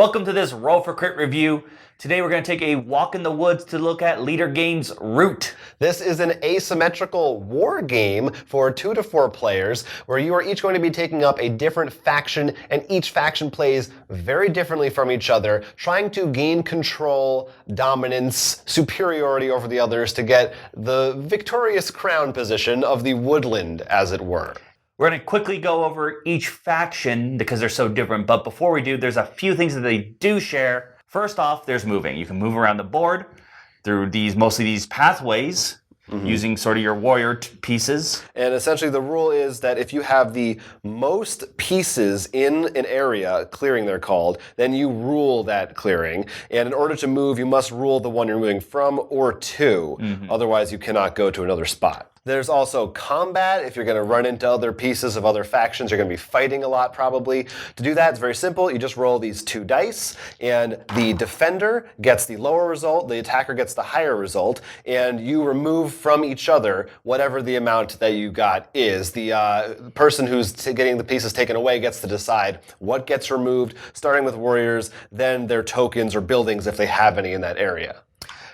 Welcome to this Roll for Crit review. Today we're going to take a walk in the woods to look at Leader Games Root. This is an asymmetrical war game for 2 to 4 players where you are each going to be taking up a different faction, and each faction plays very differently from each other, trying to gain control, dominance, superiority over the others to get the victorious crown position of the woodland, as it were. We're going to quickly go over each faction because they're so different, but before we do, there's a few things that they do share. First off, there's moving. You can move around the board through mostly these pathways, using sort of your warrior pieces. And essentially the rule is that if you have the most pieces in an area, clearing they're called, then you rule that clearing. And in order to move, you must rule the one you're moving from or to. Otherwise, you cannot go to another spot. There's also combat. If you're going to run into other pieces of other factions, you're going to be fighting a lot probably. To do that, it's very simple. You just roll these 2 dice, and the defender gets the lower result, the attacker gets the higher result, and you remove from each other whatever the amount that you got is. The person who's getting the pieces taken away gets to decide what gets removed, starting with warriors, then their tokens or buildings if they have any in that area.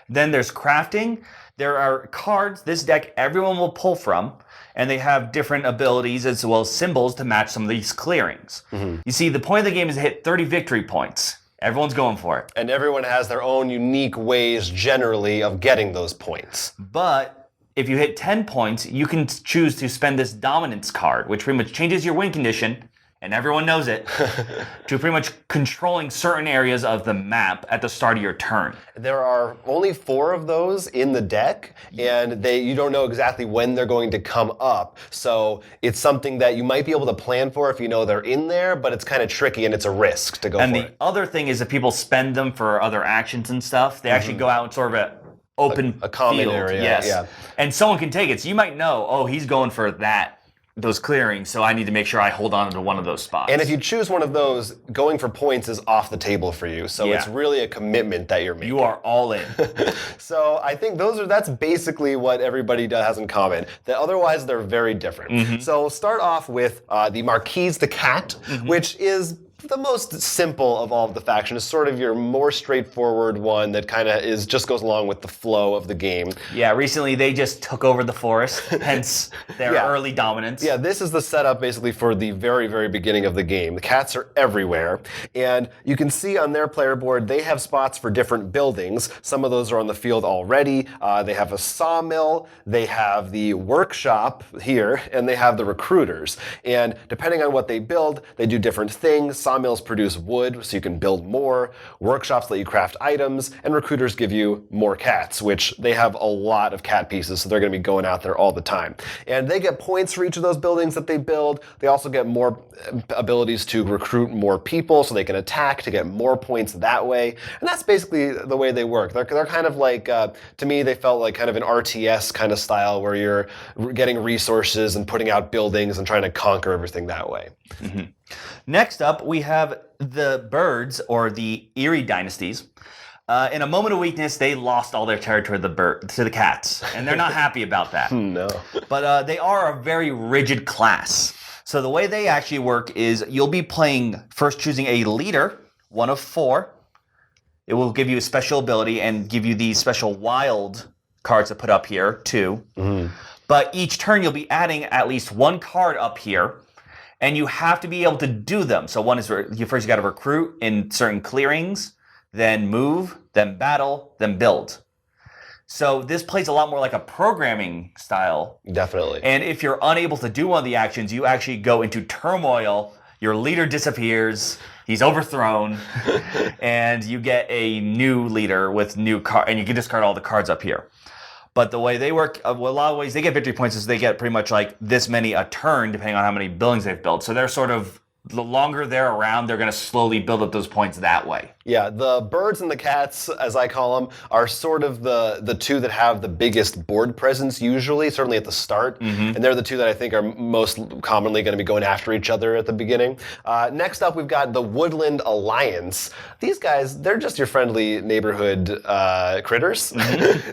Then there's crafting. There are cards, this deck everyone will pull from, and they have different abilities as well as symbols to match some of these clearings. You see, the point of the game is to hit 30 victory points. Everyone's going for it. And everyone has their own unique ways generally of getting those points. But if you hit 10 points, you can choose to spend this dominance card, which pretty much changes your win condition, and everyone knows it, to pretty much controlling certain areas of the map at the start of your turn. There are only 4 of those in the deck, and you don't know exactly when they're going to come up. So it's something that you might be able to plan for if you know they're in there, but it's kind of tricky and it's a risk to go for it. And the other thing is that people spend them for other actions and stuff. They actually go out and sort of a common field, area. yes. Yeah. And someone can take it. So you might know, oh, he's going for those clearings, so I need to make sure I hold on to one of those spots. And if you choose one of those, going for points is off the table for you. So it's really a commitment that you're making. You are all in. So I think that's basically what everybody has in common. That otherwise they're very different. So start off with the Marquise the Cat, which is the most simple of all of the factions. Is sort of your more straightforward one that kind of just goes along with the flow of the game. Yeah, recently they just took over the forest, hence their early dominance. Yeah, this is the setup basically for the very, very beginning of the game. The cats are everywhere, and you can see on their player board they have spots for different buildings. Some of those are on the field already. They have a sawmill, they have the workshop here, and they have the recruiters. And depending on what they build, they do different things. Sawmills produce wood, so you can build more. Workshops let you craft items, and recruiters give you more cats, which they have a lot of cat pieces, so they're going to be going out there all the time. And they get points for each of those buildings that they build. They also get more abilities to recruit more people, so they can attack to get more points that way. And that's basically the way they work. They're kind of like, to me, they felt like kind of an RTS kind of style where you're getting resources and putting out buildings and trying to conquer everything that way. Next up, we have the birds, or the Erie dynasties. In a moment of weakness, they lost all their territory to the cats, and they're not happy about that. No. But they are a very rigid class. So the way they actually work is you'll be first choosing a leader, one of 4. It will give you a special ability and give you these special wild cards to put up here, too. But each turn, you'll be adding at least 1 card up here. And you have to be able to do them. So one is you got to recruit in certain clearings, then move, then battle, then build. So this plays a lot more like a programming style. Definitely. And if you're unable to do one of the actions, you actually go into turmoil. Your leader disappears. He's overthrown. And you get a new leader with new cards. And you can discard all the cards up here. But the way they work, a lot of ways they get victory points is they get pretty much like this many a turn, depending on how many buildings they've built. So they're sort of, the longer they're around, they're going to slowly build up those points that way. Yeah, the birds and the cats, as I call them, are sort of the two that have the biggest board presence usually, certainly at the start. And they're the two that I think are most commonly going to be going after each other at the beginning. Next up, we've got the Woodland Alliance. These guys, they're just your friendly neighborhood critters.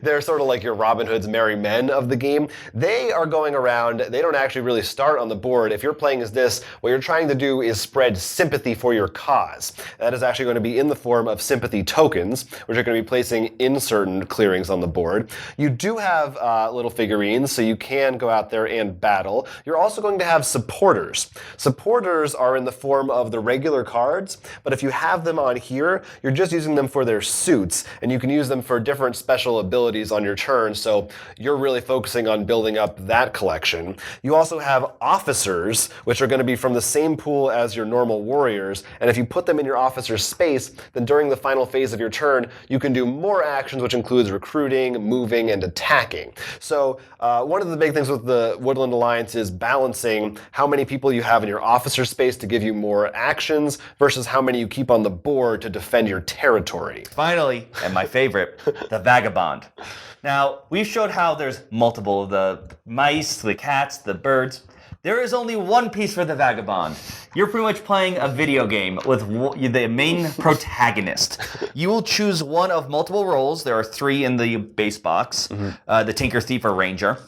They're sort of like your Robin Hood's merry men of the game. They are going around, they don't actually really start on the board. If you're playing as this, what you're trying to do is spread sympathy for your cause. That is actually going to be in the form of sympathy tokens, which are going to be placing in certain clearings on the board. You do have little figurines, so you can go out there and battle. You're also going to have supporters. Supporters are in the form of the regular cards, but if you have them on here, you're just using them for their suits, and you can use them for different special abilities on your turn, so you're really focusing on building up that collection. You also have officers, which are going to be from the same pool as your normal warriors, and if you put them in your officer's space, then during the final phase of your turn, you can do more actions, which includes recruiting, moving, and attacking. So one of the big things with the Woodland Alliance is balancing how many people you have in your officer space to give you more actions versus how many you keep on the board to defend your territory. Finally, and my favorite, the Vagabond. Now, we've showed how there's multiple of the mice, the cats, the birds. There is only one piece for the Vagabond. You're pretty much playing a video game with the main protagonist. You will choose one of multiple roles. There are 3 in the base box. The Tinker, Thief, or Ranger.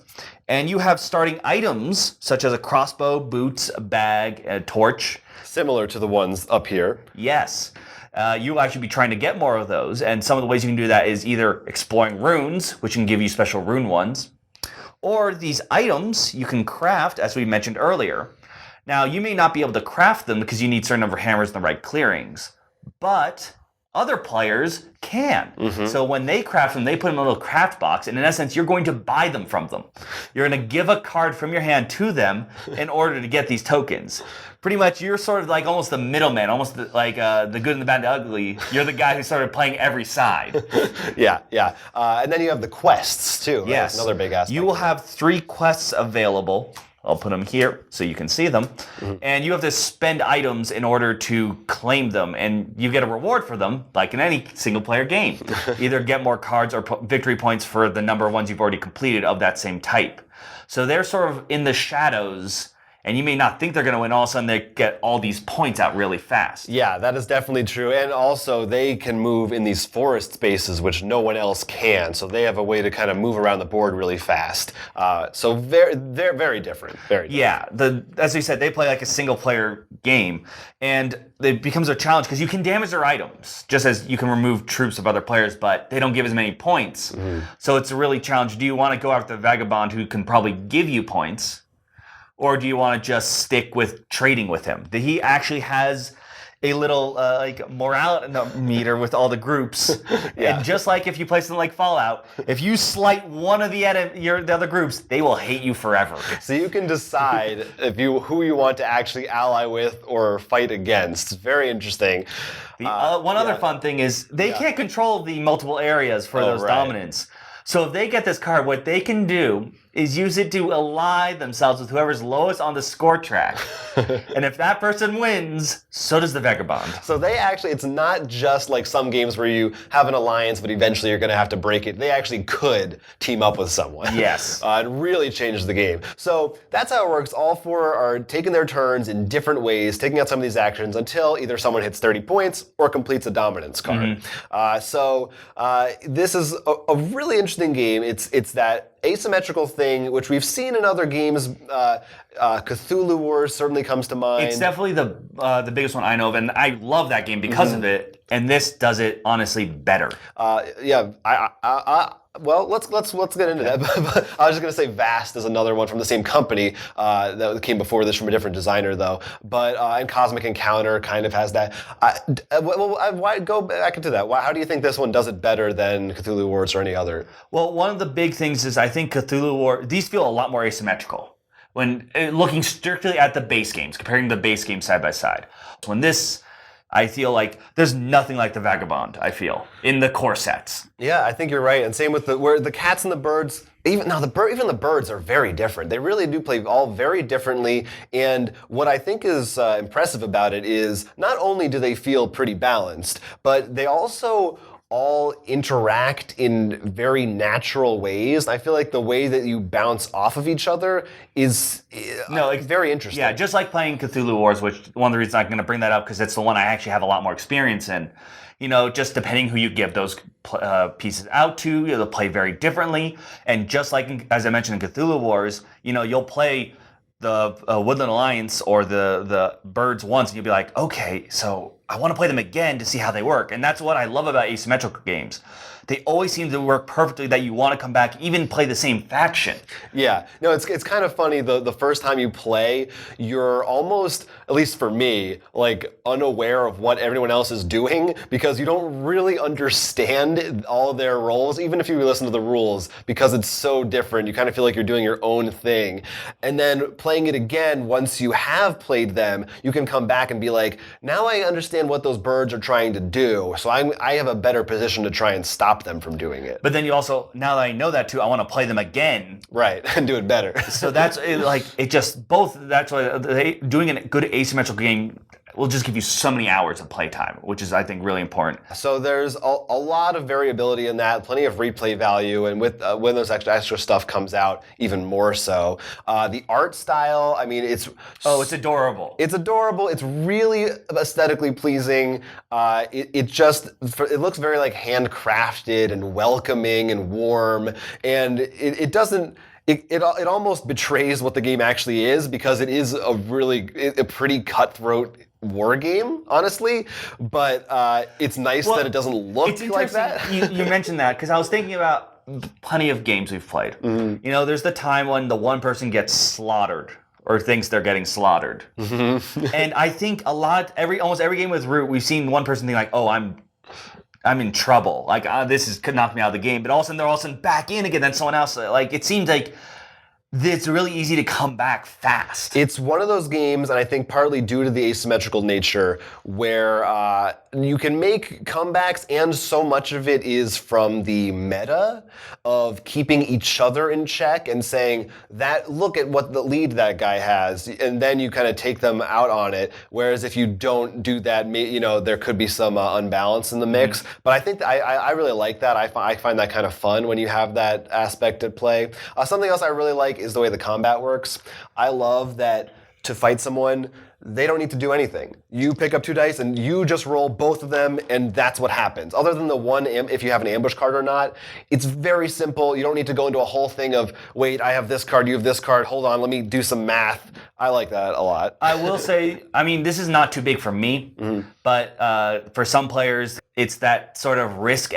And you have starting items, such as a crossbow, boots, a bag, a torch. Similar to the ones up here. Yes. You'll actually be trying to get more of those. And some of the ways you can do that is either exploring runes, which can give you special rune ones, or these items you can craft, as we mentioned earlier. Now, you may not be able to craft them because you need a certain number of hammers in the right clearings, but other players can. So when they craft them, they put them in a little craft box, and in essence, you're going to buy them from them. You're going to give a card from your hand to them in order to get these tokens. Pretty much, you're sort of like almost the middleman, almost like the good and the bad and the ugly. You're the guy who started playing every side. Yeah. And then you have the quests, too. Right? Yes. Another big aspect. You will have 3 quests available. I'll put them here so you can see them. And you have to spend items in order to claim them. And you get a reward for them, like in any single-player game. Either get more cards or victory points for the number of ones you've already completed of that same type. So they're sort of in the shadows, and you may not think they're going to win. All of a sudden, they get all these points out really fast. Yeah, that is definitely true. And also, they can move in these forest spaces, which no one else can. So they have a way to kind of move around the board really fast. So they're very different. Very different. Yeah, as we said, they play like a single-player game, and it becomes a challenge because you can damage their items, just as you can remove troops of other players, but they don't give as many points. So it's a really challenge. Do you want to go after the Vagabond, who can probably give you points? Or do you want to just stick with trading with him? He actually has a little like morale meter with all the groups. And just like if you play something like Fallout, if you slight one of the other groups, they will hate you forever. So you can decide who you want to actually ally with or fight against. It's very interesting. One other fun thing is they can't control the multiple areas for those dominants. So if they get this card, what they can do is use it to ally themselves with whoever's lowest on the score track. And if that person wins, so does the Vagabond. So they actually, it's not just like some games where you have an alliance, but eventually you're going to have to break it. They actually could team up with someone. Yes. It really changes the game. So that's how it works. All 4 are taking their turns in different ways, taking out some of these actions until either someone hits 30 points or completes a dominance card. This is a really interesting game. It's that asymmetrical thing, which we've seen in other games. Cthulhu Wars certainly comes to mind. It's definitely the biggest one I know of, and I love that game because of it. And this does it honestly better. Well, let's get into that. But I was just going to say Vast is another one from the same company that came before this from a different designer, though. But and Cosmic Encounter kind of has that. Why go back into that? How do you think this one does it better than Cthulhu Wars or any other? Well, one of the big things is I think Cthulhu Wars, these feel a lot more asymmetrical when looking strictly at the base games, comparing the base game side by side. When this I feel like there's nothing like the Vagabond, I feel, in the core sets. Yeah, I think you're right. And same with where the cats and the birds. Even the birds are very different. They really do play all very differently. And what I think is impressive about it is not only do they feel pretty balanced, but they also all interact in very natural ways. I feel like the way that you bounce off of each other is very interesting. Yeah, just like playing Cthulhu Wars, which one of the reasons I'm going to bring that up because it's the one I actually have a lot more experience in. Just depending who you give those pieces out to, they'll play very differently. And just like, as I mentioned in Cthulhu Wars, you'll play the Woodland Alliance or the birds once, and you'll be like, okay, so I want to play them again to see how they work. And that's what I love about asymmetrical games. They always seem to work perfectly that you want to come back, even play the same faction. Yeah. No, it's kind of funny. The first time you play, you're almost, at least for me, like unaware of what everyone else is doing because you don't really understand all of their roles, even if you listen to the rules, because it's so different. You kind of feel like you're doing your own thing. And then playing it again, once you have played them, you can come back and be like, now I understand what those birds are trying to do. So I have a better position to try and stop them from doing it. But then you also, now that I know that too, I want to play them again. Right, and do it better. So that's that's why doing a good asymmetrical game will just give you so many hours of playtime, which is, I think, really important. So there's a lot of variability in that, plenty of replay value, and with when those extra stuff comes out, even more so. The art style, I mean, it's adorable. It's adorable. It's really aesthetically pleasing. It looks very like handcrafted and welcoming and warm, and it doesn't. It almost betrays what the game actually is because it is a pretty cutthroat war game, honestly. But it's nice that it doesn't look like that. You mentioned that because I was thinking about plenty of games we've played. Mm-hmm. There's the time when the one person gets slaughtered or thinks they're getting slaughtered, and I think almost every game with Root, we've seen one person think like, "Oh, I'm in trouble. Like this could knock me out of the game." But all of a sudden they're all of a sudden back in again. Then someone else. Like it seems like it's really easy to come back fast. It's one of those games, and I think partly due to the asymmetrical nature, where you can make comebacks, and so much of it is from the meta of keeping each other in check and saying that look at what the lead that guy has, and then you kind of take them out on it. Whereas if you don't do that, there could be some unbalance in the mix. Mm-hmm. But I think I really like that. I find that kind of fun when you have that aspect at play. Something else I really like is the way the combat works. I love that to fight someone, they don't need to do anything. You pick up 2 dice and you just roll both of them, and that's what happens. Other than the one, if you have an ambush card or not, it's very simple. You don't need to go into a whole thing of, wait, I have this card, you have this card, hold on, let me do some math. I like that a lot. I will say, this is not too big for me, but for some players, it's that sort of risk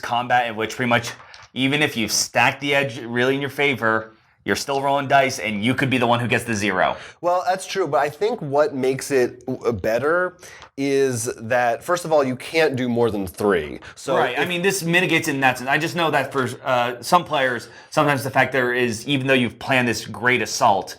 combat in which pretty much, even if you've stacked the edge really in your favor, you're still rolling dice, and you could be the one who gets the 0. Well, that's true, but I think what makes it better is that, first of all, you can't do more than 3. So right. This mitigates it in that sense. I just know that for some players, sometimes the fact there is, even though you've planned this great assault,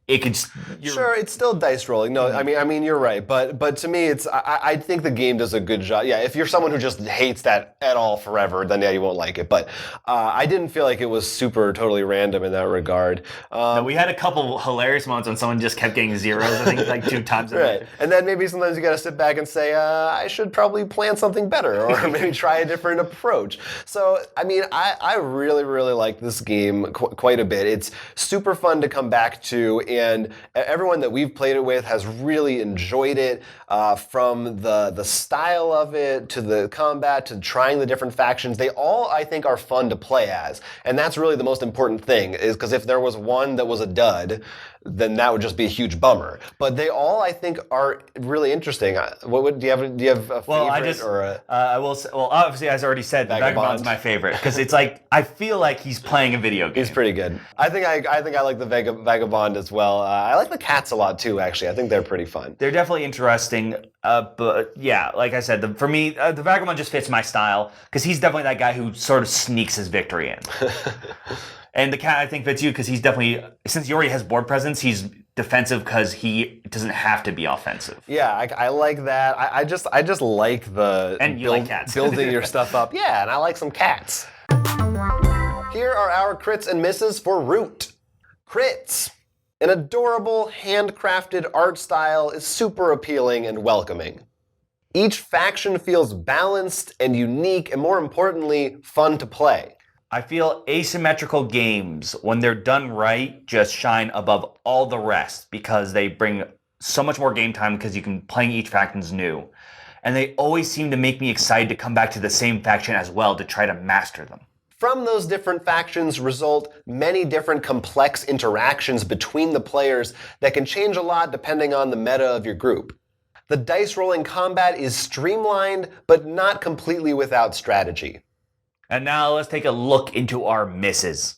it could. Sure, it's still dice rolling. No, I mean you're right, but to me, I think the game does a good job. Yeah, if you're someone who just hates that at all forever, then yeah, you won't like it. But I didn't feel like it was super totally random in that regard. No, we had a couple hilarious moments when someone just kept getting zeros. I think like 2 times. Right, and then maybe sometimes you got to sit back and say, I should probably plan something better, or maybe try a different approach. So I really like this game quite a bit. It's super fun to come back to. And everyone that we've played it with has really enjoyed it, from the style of it, to the combat, to trying the different factions. They all, I think, are fun to play as. And that's really the most important thing, is because if there was one that was a dud, then that would just be a huge bummer. But they all, I think, are really interesting. Do you have a favorite? I will say, obviously, as I already said, Vagabond's my favorite, because it's like, I feel like he's playing a video game. He's pretty good. I think I like the Vagabond as well. I like the cats a lot too, actually. I think they're pretty fun. They're definitely interesting. But yeah, like I said, for me, the Vagabond just fits my style, because he's definitely that guy who sort of sneaks his victory in. And the cat, I think, fits you because he's definitely, since he already has board presence, he's defensive because he doesn't have to be offensive. Yeah, I like that. I just like the And you like cats. building your stuff up. Yeah, and I like some cats. Here are our crits and misses for Root. Crits. An adorable, handcrafted art style is super appealing and welcoming. Each faction feels balanced and unique, and more importantly, fun to play. I feel asymmetrical games, when they're done right, just shine above all the rest because they bring so much more game time because you can playing each faction's new. And they always seem to make me excited to come back to the same faction as well to try to master them. From those different factions result many different complex interactions between the players that can change a lot depending on the meta of your group. The dice rolling combat is streamlined, but not completely without strategy. And now let's take a look into our misses.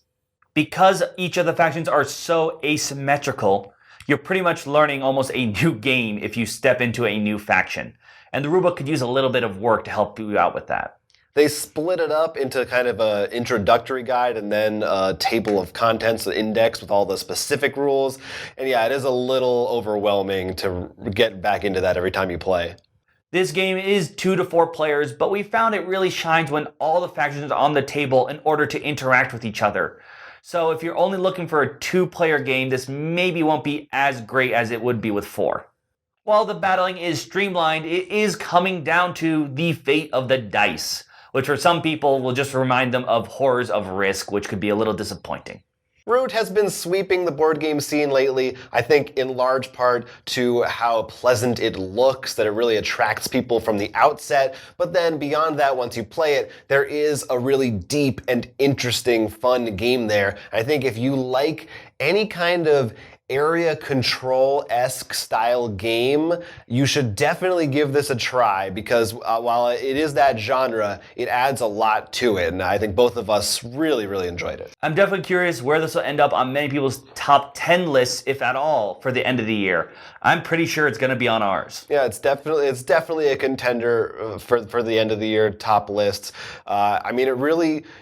Because each of the factions are so asymmetrical, you're pretty much learning almost a new game if you step into a new faction. And the rulebook could use a little bit of work to help you out with that. They split it up into kind of an introductory guide and then a table of contents, an index with all the specific rules. And yeah, it is a little overwhelming to get back into that every time you play. This game is 2 to 4 players, but we found it really shines when all the factions are on the table in order to interact with each other. So if you're only looking for a 2-player game, this maybe won't be as great as it would be with 4. While the battling is streamlined, it is coming down to the fate of the dice, which for some people will just remind them of horrors of Risk, which could be a little disappointing. Root has been sweeping the board game scene lately, I think in large part to how pleasant it looks, that it really attracts people from the outset. But then beyond that, once you play it, there is a really deep and interesting, fun game there. I think if you like any kind of area control-esque style game, you should definitely give this a try because while it is that genre, it adds a lot to it. And I think both of us really, really enjoyed it. I'm definitely curious where this will end up on many people's top 10 lists, if at all, for the end of the year. I'm pretty sure it's going to be on ours. Yeah, it's definitely a contender for the end of the year top lists. I mean,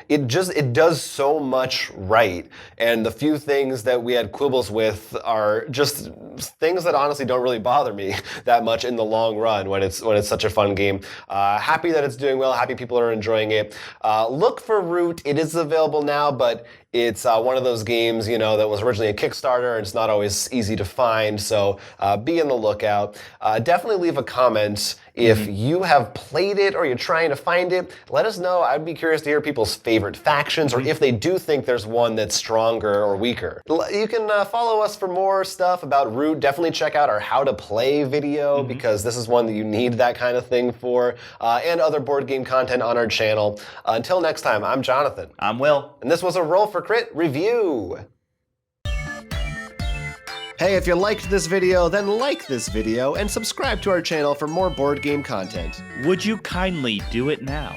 it does so much right, and the few things that we had quibbles with are just things that honestly don't really bother me that much in the long run when it's such a fun game. Happy that it's doing well. Happy people are enjoying it. Look for Root. It is available now, but it's one of those games, that was originally a Kickstarter, and it's not always easy to find, so be on the lookout. Definitely leave a comment if you have played it or you're trying to find it. Let us know. I'd be curious to hear people's favorite factions, or if they do think there's one that's stronger or weaker. You can follow us for more stuff about Root. Definitely check out our How to Play video, because this is one that you need that kind of thing for, and other board game content on our channel. Until next time, I'm Jonathan. I'm Will. And this was a Roll for Crit review. Hey, if you liked this video, then like this video and subscribe to our channel for more board game content. Would you kindly do it now?